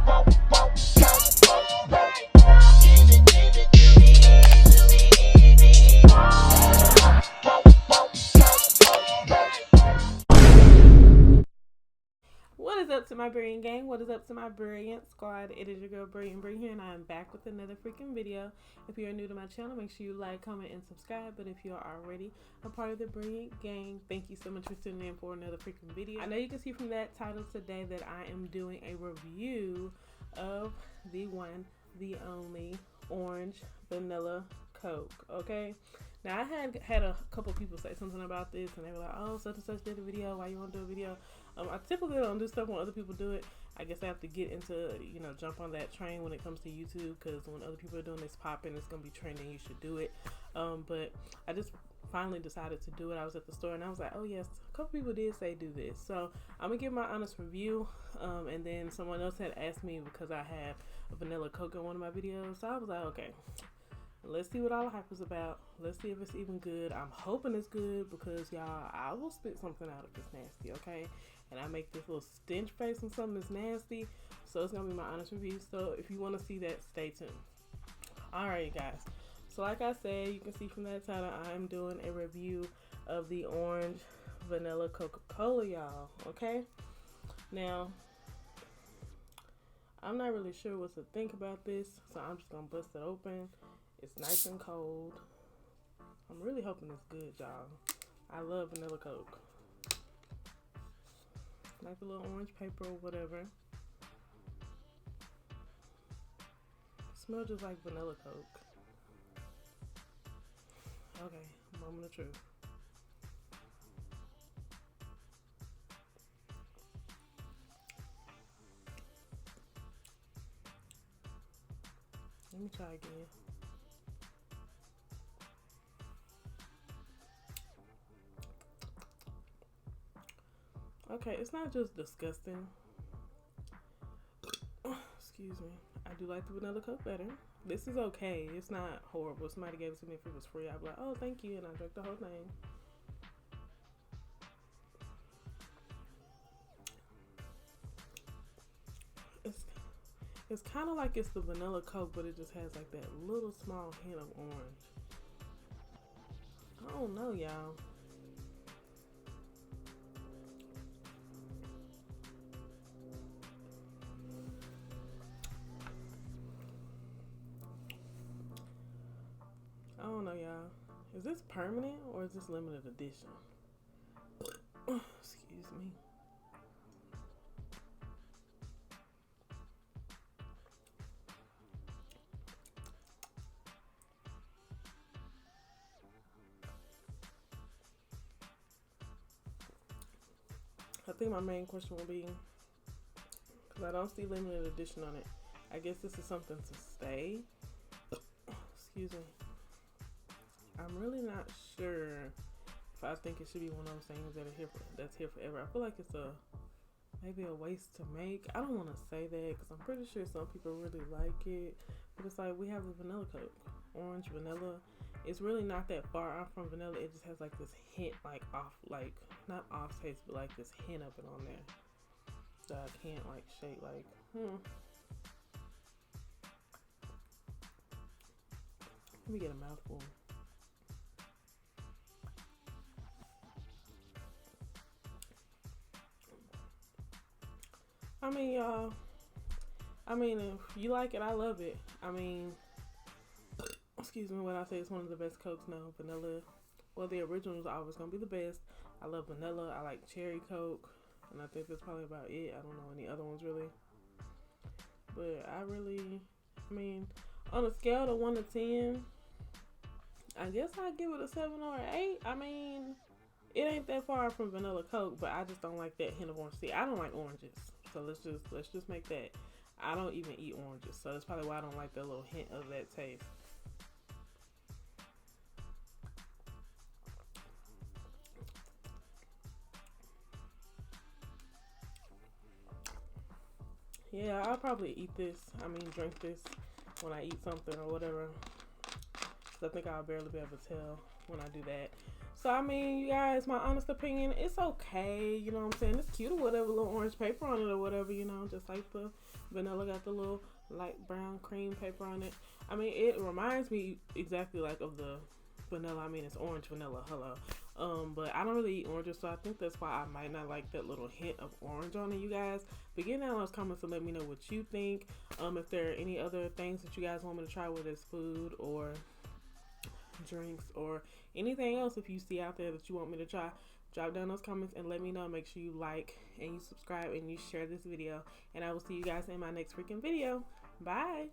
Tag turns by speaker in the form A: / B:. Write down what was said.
A: What is up to my brilliant gang? What is up to my brilliant squad? It is your girl Brilliant Brie here, and I am back with another freaking video. If you are new to my channel, make sure you like, comment, and subscribe. But if you are already a part of the brilliant gang, thank you so much for tuning in for another freaking video. I know you can see from that title today that I am doing a review of the one, the only orange vanilla Coke. Okay. Now, I had a couple people say something about this, and they were like, oh, such and such did a video. Why you want to do a video? I typically don't do stuff when other people do it. I guess I have to get into, jump on that train when it comes to YouTube, because when other people are doing this popping, it's going to be trending. You should do it. But I just finally decided to do it. I was at the store, and I was like, oh, yes, a couple people did say do this. So I'm going to give my honest review. And then someone else had asked me because I have a vanilla Coke in one of my videos. So I was like, okay. Let's see what all the hype is about. Let's see if it's even good. I'm hoping it's good because, y'all, I will spit something out if it's nasty, okay? And I make this little stench face when something is nasty. So it's going to be my honest review. So if you want to see that, stay tuned. Alright, guys. So like I said, you can see from that title, I'm doing a review of the orange vanilla Coca-Cola, y'all, okay? Now, I'm not really sure what to think about this, so I'm just going to bust it open. It's nice and cold. I'm really hoping it's good, y'all. I love vanilla Coke. Like the little orange paper or whatever. Smells just like vanilla Coke. Okay, moment of truth. Let me try again. Okay, it's not just disgusting. Excuse me. I do like the vanilla Coke better. This is okay. It's not horrible. If somebody gave it to me if it was free, I'd be like, oh, thank you, and I drank the whole thing. It's kind of like it's the vanilla Coke, but it just has like that little small hint of orange. I don't know, y'all. I don't know, y'all. Is this permanent or is this limited edition? Excuse me. I think my main question will be, because I don't see limited edition on it. I guess this is something to stay. Excuse me. I'm really not sure if I think it should be one of those things that's here forever. I feel like it's maybe a waste to make. I don't want to say that because I'm pretty sure some people really like it. But it's like we have the vanilla Coke, orange vanilla. It's really not that far off from vanilla. It just has like this hint, like off, like not off taste, but like this hint of it on there that I can't like shake. Like, Let me get a mouthful. I mean, y'all. I mean, if you like it, I love it. I mean, excuse me when I say it's one of the best Cokes now. Vanilla. Well, the original is always going to be the best. I love vanilla. I like cherry Coke. And I think that's probably about it. I don't know any other ones really. But I mean, on a scale of 1 to 10, I guess I'd give it a 7 or an 8. I mean, it ain't that far from vanilla Coke, but I just don't like that hint of orange. See, I don't like oranges. So let's just make that. I don't even eat oranges. So that's probably why I don't like that little hint of that taste. Yeah, I'll probably eat this. Drink this when I eat something or whatever. So I think I'll barely be able to tell when I do that. So I mean, you guys, my honest opinion, it's okay. You know what I'm saying? It's cute or whatever, little orange paper on it or whatever. You know, just like the vanilla got the little light brown cream paper on it. I mean, it reminds me exactly like of the vanilla. I mean, it's orange vanilla. Hello. But I don't really eat oranges, so I think that's why I might not like that little hint of orange on it, you guys. But get down in those comments and let me know what you think. If there are any other things that you guys want me to try, whether it's food or drinks or anything else, if you see out there that you want me to try, drop down those comments and let me know. Make sure you like and you subscribe and you share this video, and I will see you guys in my next freaking video. Bye.